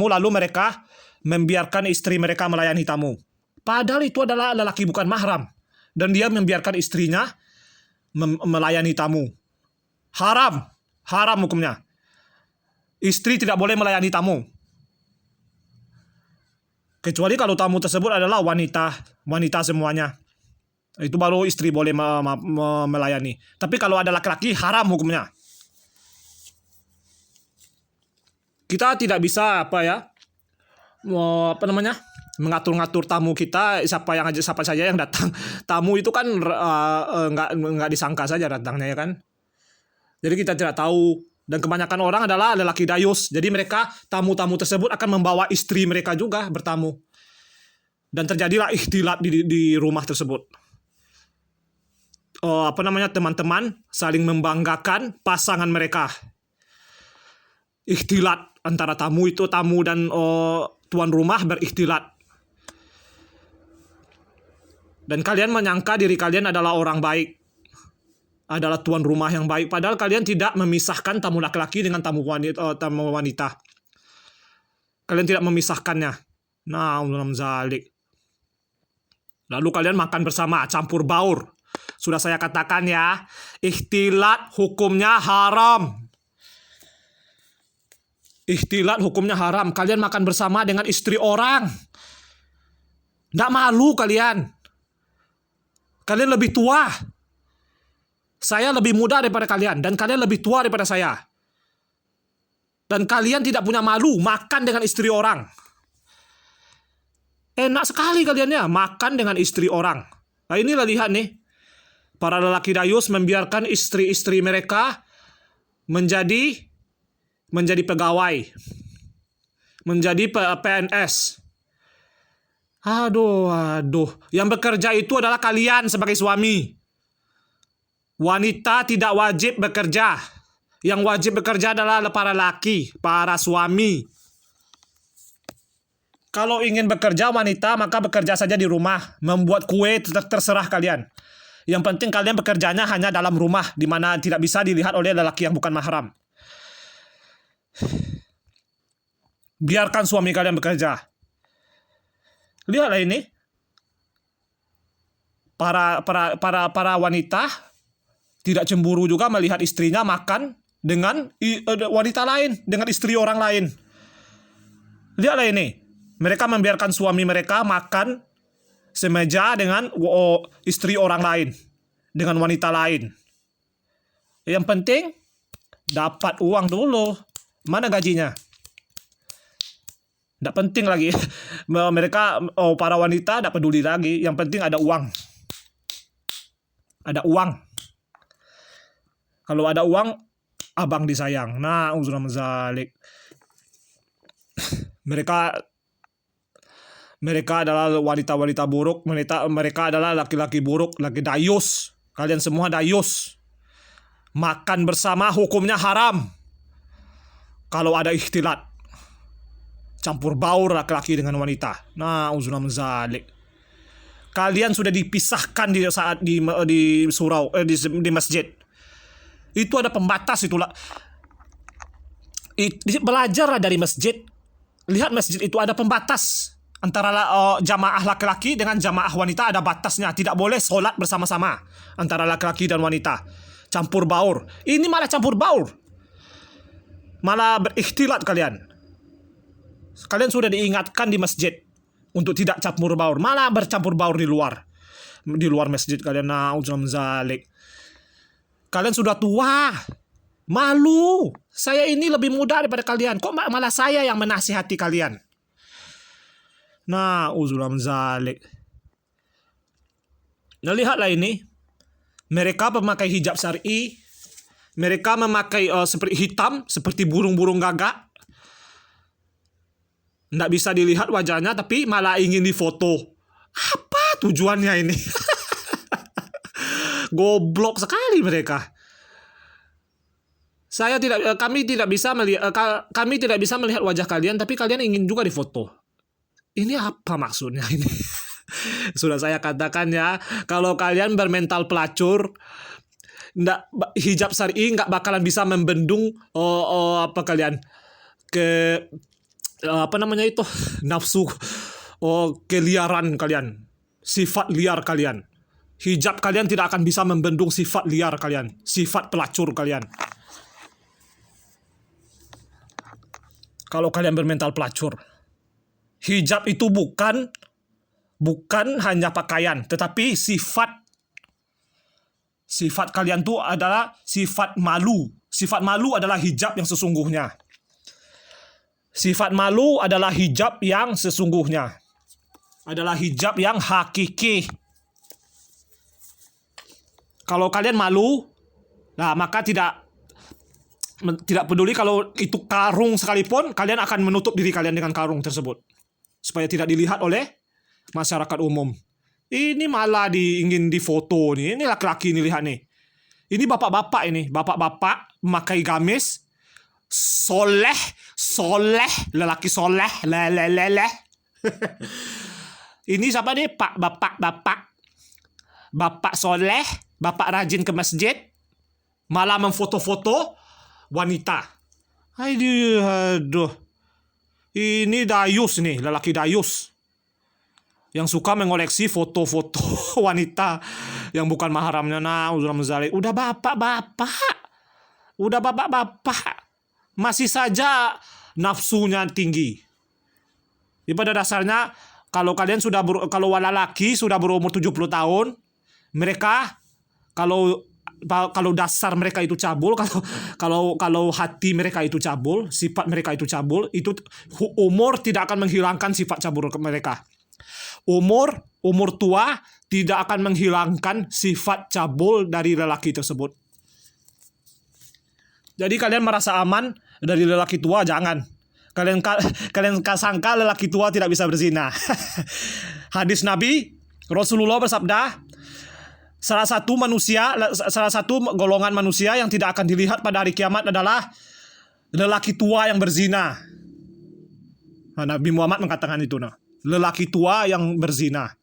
lalu mereka membiarkan istri mereka melayani tamu. Padahal itu adalah lelaki bukan mahram. Dan dia membiarkan istrinya melayani tamu. Haram hukumnya. Istri tidak boleh melayani tamu. Kecuali kalau tamu tersebut adalah wanita semuanya. Itu baru istri boleh melayani. Tapi kalau ada laki-laki, haram hukumnya. Kita tidak bisa mengatur-ngatur tamu kita, siapa saja yang datang. Tamu itu kan nggak disangka saja datangnya ya kan. Jadi kita tidak tahu. Dan kebanyakan orang adalah lelaki dayus. Jadi mereka, tamu-tamu tersebut akan membawa istri mereka juga bertamu. Dan terjadilah ikhtilat di rumah tersebut. Teman-teman saling membanggakan pasangan mereka. Ikhtilat antara tamu dan tuan rumah berikhtilat. Dan kalian menyangka diri kalian adalah orang baik. Adalah tuan rumah yang baik. Padahal kalian tidak memisahkan tamu laki-laki dengan tamu wanita. Kalian tidak memisahkannya. Na'udzubillah min zalik. Lalu kalian makan bersama, campur baur. Sudah saya katakan ya, ikhtilat hukumnya haram. Ikhtilat hukumnya haram. Kalian makan bersama dengan istri orang. Nggak malu kalian. Kalian lebih tua. Saya lebih muda daripada kalian. Dan kalian lebih tua daripada saya. Dan kalian tidak punya malu makan dengan istri orang. Enak sekali kalian ya, makan dengan istri orang. Nah inilah lihat nih. Para lelaki dayus membiarkan istri-istri mereka menjadi pegawai. Menjadi PNS. Aduh. Yang bekerja itu adalah kalian sebagai suami. Wanita tidak wajib bekerja. Yang wajib bekerja adalah para laki, para suami. Kalau ingin bekerja wanita, maka bekerja saja di rumah. Membuat kue terserah kalian. Yang penting kalian bekerjanya hanya dalam rumah, di mana tidak bisa dilihat oleh lelaki yang bukan mahram. Biarkan suami kalian bekerja. Lihatlah ini. Para wanita tidak cemburu juga melihat istrinya makan dengan wanita lain, dengan istri orang lain. Lihatlah ini. Mereka membiarkan suami mereka makan semeja dengan istri orang lain, dengan wanita lain. Yang penting dapat uang dulu. Mana gajinya? Tidak penting lagi. Mereka, para wanita tidak peduli lagi. Yang penting ada uang. Ada uang. Kalau ada uang, abang disayang. Nah, uzra menzalik. Mereka adalah wanita-wanita buruk. Mereka adalah laki-laki buruk, laki dayus. Kalian semua dayus. Makan bersama hukumnya haram. Kalau ada ikhtilat, campur baur laki-laki dengan wanita. Nah, uzra menzalik. Kalian sudah dipisahkan di saat di surau, di masjid. Itu ada pembatas itulah. Belajarlah dari masjid. Lihat masjid itu ada pembatas antara jamaah laki-laki dengan jamaah wanita, ada batasnya. Tidak boleh sholat bersama-sama antara laki-laki dan wanita. Campur baur. Ini malah campur baur. Malah berikhtilat kalian. Kalian sudah diingatkan di masjid untuk tidak campur baur, malah bercampur baur di luar masjid kalian. Na'udzubillah min zalik. Kalian sudah tua, malu. Saya ini lebih muda daripada kalian, kok malah saya yang menasihati kalian. Na'udzubillah min zalik. Nah, lihatlah ini. Mereka memakai hijab syar'i. Mereka memakai seperti hitam, seperti burung-burung gagak. Nggak bisa dilihat wajahnya, tapi malah ingin difoto. Apa tujuannya ini? Goblok sekali mereka. Kami tidak bisa melihat wajah kalian, tapi kalian ingin juga difoto. Ini apa maksudnya ini? Sudah saya katakan ya, kalau kalian bermental pelacur, hijab syar'i nggak bakalan bisa membendung nafsu, keliaran kalian, sifat liar kalian. Hijab kalian tidak akan bisa membendung sifat liar kalian, sifat pelacur kalian. Kalau kalian bermental pelacur, hijab itu bukan hanya pakaian, tetapi sifat kalian tuh adalah sifat malu. Sifat malu adalah hijab yang sesungguhnya. Sifat malu adalah hijab yang sesungguhnya. Adalah hijab yang hakiki. Kalau kalian malu, nah maka tidak peduli kalau itu karung sekalipun, kalian akan menutup diri kalian dengan karung tersebut. Supaya tidak dilihat oleh masyarakat umum. Ini malah ingin difoto nih. Ini laki-laki ini, lihat nih. Ini bapak-bapak ini. Bapak-bapak memakai gamis. Soleh, lelaki soleh, leleleleh. Ini siapa nih? Bapak soleh, bapak rajin ke masjid, malah memfoto-foto wanita. Aduh. Ini dayus nih, lelaki dayus. Yang suka mengoleksi foto-foto wanita yang bukan mahramnya. Udah bapak-bapak. Masih saja nafsunya tinggi. Pada dasarnya kalau kalian kalau lelaki sudah berumur 70 tahun, mereka kalau dasar mereka itu cabul, kalau hati mereka itu cabul, sifat mereka itu cabul, itu umur tidak akan menghilangkan sifat cabul mereka. Umur tua tidak akan menghilangkan sifat cabul dari lelaki tersebut. Jadi kalian merasa aman dari lelaki tua, jangan. Kalian sangka lelaki tua tidak bisa berzina. Hadis Nabi, Rasulullah bersabda, salah satu golongan manusia yang tidak akan dilihat pada hari kiamat adalah lelaki tua yang berzina. Nah, Nabi Muhammad mengatakan itu. Nah, lelaki tua yang berzina.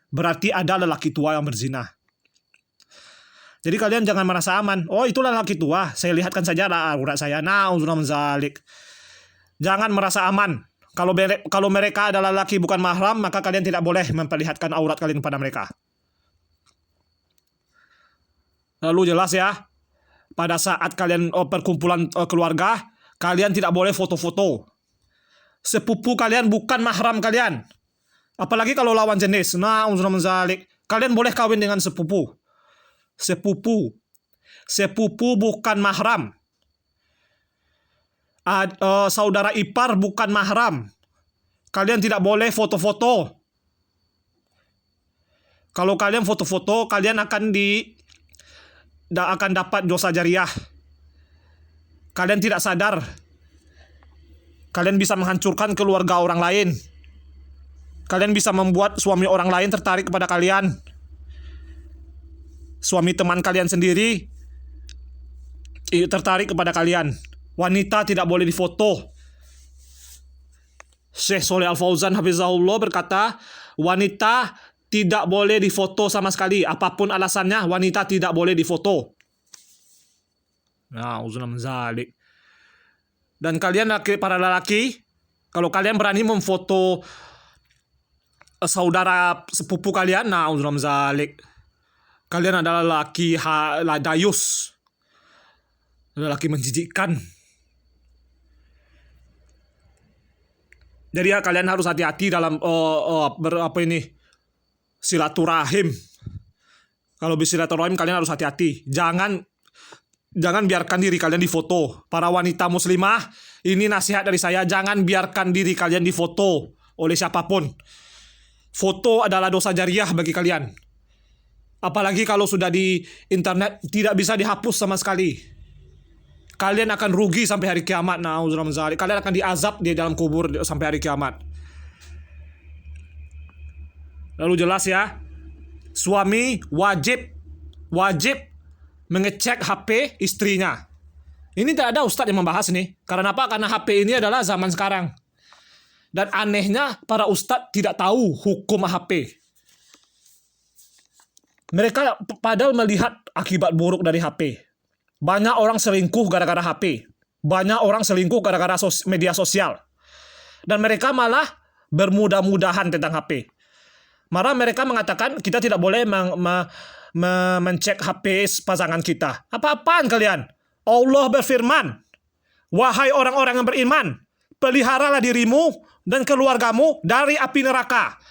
Berarti ada lelaki tua yang berzina. Jadi kalian jangan merasa aman. Oh, itulah lelaki tua. Saya lihatkan saja lah aurat saya. Na'udzubillah min dzalik. Jangan merasa aman. Kalau mereka adalah lelaki bukan mahram, maka kalian tidak boleh memperlihatkan aurat kalian kepada mereka. Lalu jelas ya, pada saat kalian perkumpulan keluarga, kalian tidak boleh foto-foto. Sepupu kalian bukan mahram kalian. Apalagi kalau lawan jenis. Na'udzubillah min dzalik. Kalian boleh kawin dengan sepupu. Sepupu bukan mahram. Saudara ipar bukan mahram. Kalian tidak boleh foto-foto. Kalau kalian foto-foto, kalian akan dapat dosa jariah. Kalian tidak sadar. Kalian bisa menghancurkan keluarga orang lain. Kalian bisa membuat suami orang lain tertarik kepada kalian. Suami teman kalian sendiri tertarik kepada kalian. Wanita tidak boleh difoto. Syekh Shalih Al Fauzan hafizahullah berkata, wanita tidak boleh difoto sama sekali. Apapun alasannya, wanita tidak boleh difoto. Nah, uzunam zalik. Dan kalian para lelaki, kalau kalian berani memfoto saudara sepupu kalian, nah uzunam zalik. Kalian adalah lelaki dayus. Lelaki menjijikkan. Jadi ya kalian harus hati-hati dalam silaturahim. Kalau bersilaturahim kalian harus hati-hati. Jangan biarkan diri kalian difoto. Para wanita muslimah, ini nasihat dari saya, jangan biarkan diri kalian difoto oleh siapapun. Foto adalah dosa jariah bagi kalian. Apalagi kalau sudah di internet, tidak bisa dihapus sama sekali. Kalian akan rugi sampai hari kiamat. Kalian akan diazab di dalam kubur sampai hari kiamat. Lalu jelas ya, suami wajib mengecek HP istrinya. Ini tidak ada ustadz yang membahas nih. Karena apa? Karena HP ini adalah zaman sekarang. Dan anehnya para ustadz tidak tahu hukum HP. Mereka padahal melihat akibat buruk dari HP. Banyak orang selingkuh gara-gara HP. Banyak orang selingkuh gara-gara media sosial. Dan mereka malah bermudah-mudahan tentang HP. Malah mereka mengatakan kita tidak boleh mencek HP pasangan kita. Apa-apaan kalian? Allah berfirman, wahai orang-orang yang beriman, peliharalah dirimu dan keluargamu dari api neraka.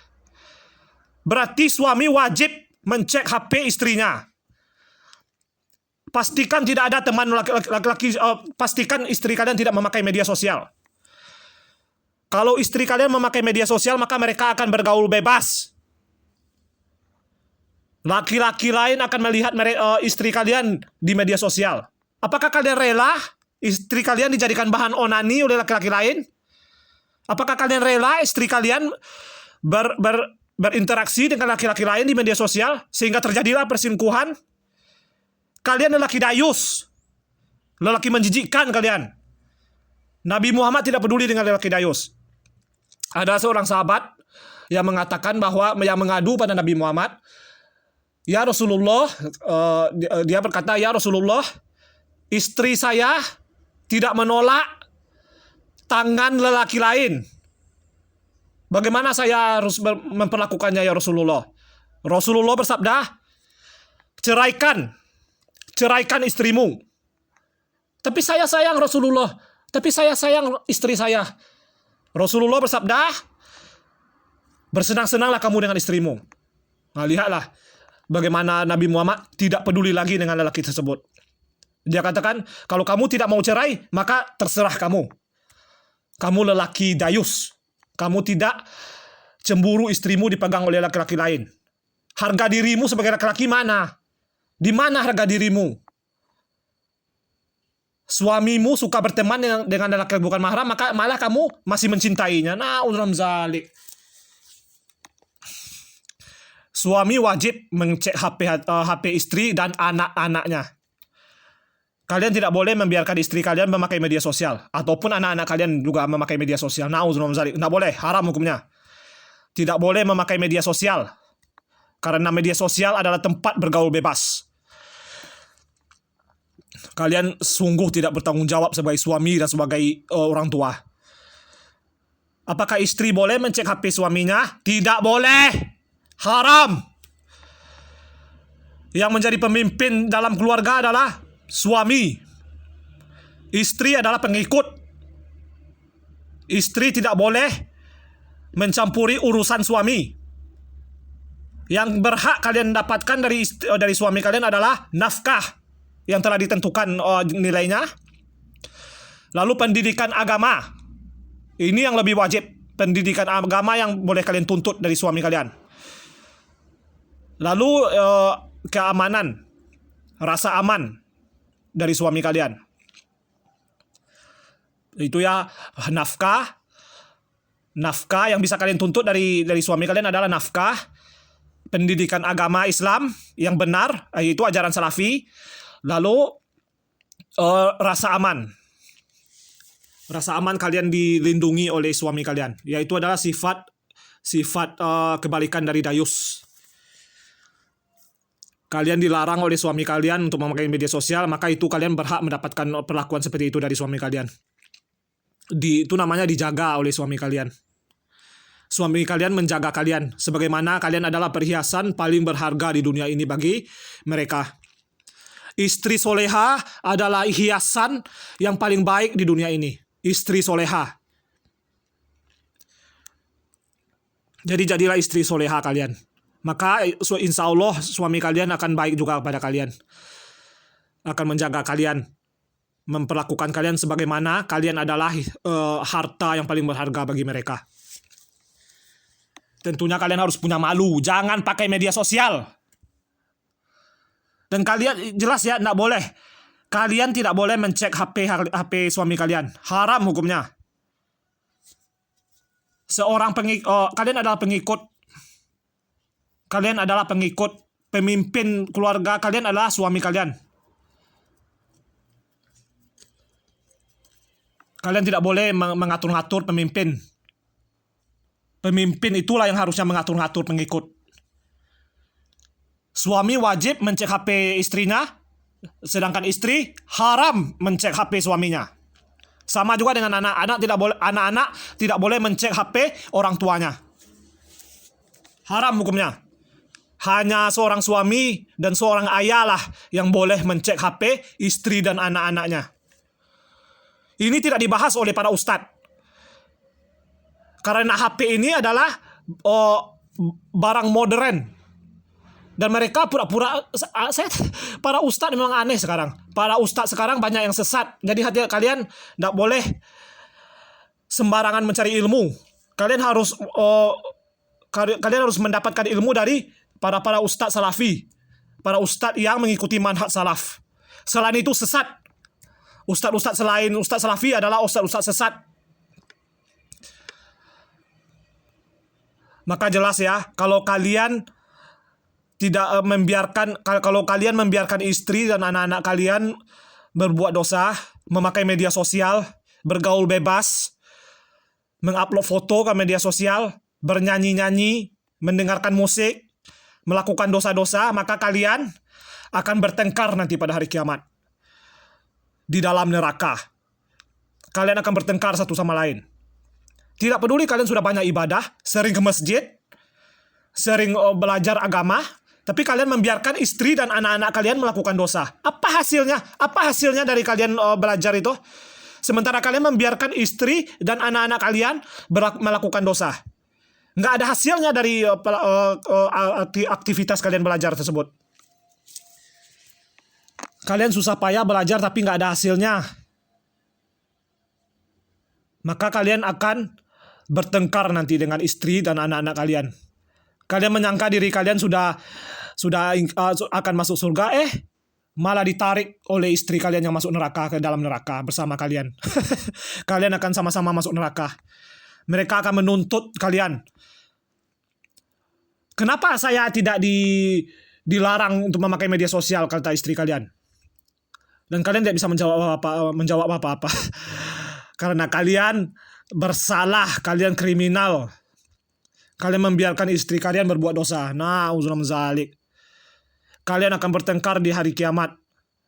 Berarti suami wajib mencek HP istrinya. Pastikan tidak ada teman laki-laki, pastikan istri kalian tidak memakai media sosial. Kalau istri kalian memakai media sosial, maka mereka akan bergaul bebas. Laki-laki lain akan melihat istri kalian di media sosial. Apakah kalian rela istri kalian dijadikan bahan onani oleh laki-laki lain? Apakah kalian rela istri kalian berinteraksi dengan laki-laki lain di media sosial sehingga terjadilah perselingkuhan? Kalian lelaki dayus, lelaki menjijikkan kalian. Nabi Muhammad tidak peduli dengan lelaki dayus. Ada seorang sahabat yang mengatakan yang mengadu pada Nabi Muhammad, ya Rasulullah, dia berkata, ya Rasulullah, istri saya tidak menolak tangan lelaki lain. Bagaimana saya harus memperlakukannya ya Rasulullah? Rasulullah bersabda, ceraikan istrimu. Tapi saya sayang Rasulullah. Tapi saya sayang istri saya. Rasulullah bersabda, bersenang-senanglah kamu dengan istrimu. Nah, lihatlah bagaimana Nabi Muhammad tidak peduli lagi dengan lelaki tersebut. Dia katakan, kalau kamu tidak mau cerai, maka terserah kamu. Kamu lelaki dayus. Kamu tidak cemburu istrimu dipegang oleh laki-laki lain. Harga dirimu sebagai laki-laki mana? Di mana harga dirimu? Suamimu suka berteman dengan lelaki bukan mahram, maka malah kamu masih mencintainya. Na'udzubillah min dzalik. Suami wajib mengecek HP istri dan anak-anaknya. Kalian tidak boleh membiarkan istri kalian memakai media sosial. Ataupun anak-anak kalian juga memakai media sosial. Na'udzubillah. Tidak boleh. Haram hukumnya. Tidak boleh memakai media sosial. Karena media sosial adalah tempat bergaul bebas. Kalian sungguh tidak bertanggung jawab sebagai suami dan sebagai orang tua. Apakah istri boleh mencek HP suaminya? Tidak boleh. Haram. Yang menjadi pemimpin dalam keluarga adalah suami. Istri adalah pengikut. Istri tidak boleh mencampuri urusan suami. Yang berhak kalian dapatkan dari suami kalian adalah nafkah yang telah ditentukan nilainya. Lalu pendidikan agama. Ini yang lebih wajib. Pendidikan agama yang boleh kalian tuntut dari suami kalian. Lalu keamanan. Rasa aman dari suami kalian. Itu ya, nafkah. Nafkah yang bisa kalian tuntut dari suami kalian adalah nafkah. Pendidikan agama Islam yang benar, yaitu ajaran salafi. Lalu rasa aman. Rasa aman kalian dilindungi oleh suami kalian, yaitu adalah sifat kebalikan dari dayus. Kalian dilarang oleh suami kalian untuk memakai media sosial, maka itu kalian berhak mendapatkan perlakuan seperti itu dari suami kalian. Itu namanya dijaga oleh suami kalian. Suami kalian menjaga kalian, sebagaimana kalian adalah perhiasan paling berharga di dunia ini bagi mereka. Istri soleha adalah hiasan yang paling baik di dunia ini. Istri soleha. Jadi jadilah istri soleha kalian. Maka insya Allah suami kalian akan baik juga kepada kalian. Akan menjaga kalian. Memperlakukan kalian sebagaimana kalian adalah harta yang paling berharga bagi mereka. Tentunya kalian harus punya malu. Jangan pakai media sosial. Dan kalian jelas ya, tidak boleh. Kalian tidak boleh mencek HP suami kalian. Haram hukumnya. Kalian adalah pengikut. Kalian adalah pengikut. Pemimpin keluarga kalian adalah suami kalian. Kalian tidak boleh mengatur-ngatur pemimpin. Pemimpin itulah yang harusnya mengatur-ngatur pengikut. Suami wajib mencek HP istrinya. Sedangkan istri haram mencek HP suaminya. Sama juga dengan anak-anak tidak boleh mencek HP orang tuanya. Haram hukumnya. Hanya seorang suami dan seorang ayah lah yang boleh mencek HP istri dan anak-anaknya. Ini tidak dibahas oleh para ustadz. Karena HP ini adalah barang modern. Dan mereka pura-pura, para ustadz memang aneh sekarang. Para ustadz sekarang banyak yang sesat. Jadi hati kalian tidak boleh sembarangan mencari ilmu. Kalian harus mendapatkan ilmu dari para ustadz salafi. Para ustadz yang mengikuti manhaj salaf. Selain itu sesat. Ustadz-ustadz selain ustadz salafi adalah ustadz-ustadz sesat. Maka jelas ya, kalau kalian membiarkan istri dan anak-anak kalian berbuat dosa, memakai media sosial, bergaul bebas, mengupload foto ke media sosial, bernyanyi-nyanyi, mendengarkan musik, melakukan dosa-dosa, maka kalian akan bertengkar nanti pada hari kiamat. Di dalam neraka. Kalian akan bertengkar satu sama lain. Tidak peduli kalian sudah banyak ibadah, sering ke masjid, sering belajar agama, tapi kalian membiarkan istri dan anak-anak kalian melakukan dosa. Apa hasilnya? Apa hasilnya dari kalian belajar itu? Sementara kalian membiarkan istri dan anak-anak kalian melakukan dosa. Nggak ada hasilnya dari aktivitas kalian belajar tersebut. Kalian susah payah belajar tapi nggak ada hasilnya. Maka kalian akan bertengkar nanti dengan istri dan anak-anak kalian. Kalian menyangka diri kalian sudah akan masuk surga, malah ditarik oleh istri kalian yang masuk neraka ke dalam neraka bersama kalian. Kalian akan sama-sama masuk neraka. Mereka akan menuntut kalian. Kenapa saya tidak dilarang untuk memakai media sosial, kata istri kalian? Dan kalian tidak bisa menjawab apa-apa. Karena kalian bersalah, kalian kriminal. Kalian membiarkan istri kalian berbuat dosa. Na'udzubillah min dzalik. Kalian akan bertengkar di hari kiamat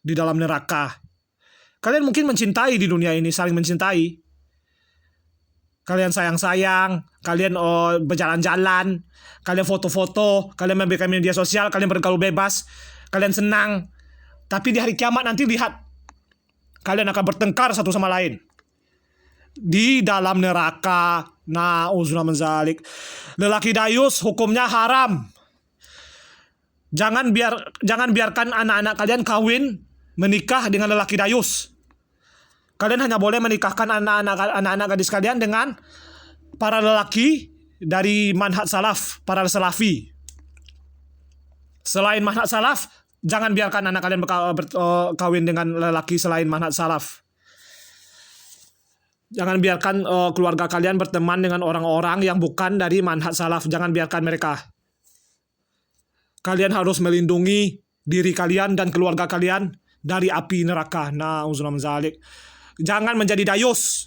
di dalam neraka. Kalian mungkin mencintai di dunia ini, saling mencintai. Kalian sayang-sayang, kalian berjalan-jalan, kalian foto-foto, kalian memberikan media sosial, kalian bergaul bebas, kalian senang. Tapi di hari kiamat nanti lihat, kalian akan bertengkar satu sama lain di dalam neraka. Na'udzubillah min dzalik. Lelaki dayus hukumnya haram. Jangan biarkan anak-anak kalian kawin menikah dengan lelaki dayus. Kalian hanya boleh menikahkan anak-anak gadis kalian dengan para lelaki dari manhaj salaf, para salafi. Selain manhaj salaf, jangan biarkan anak kalian berkawin dengan lelaki selain manhaj salaf. Jangan biarkan keluarga kalian berteman dengan orang-orang yang bukan dari manhaj salaf. Jangan biarkan mereka. Kalian harus melindungi diri kalian dan keluarga kalian dari api neraka. Na'udzubillah min dzalik. Jangan menjadi dayus.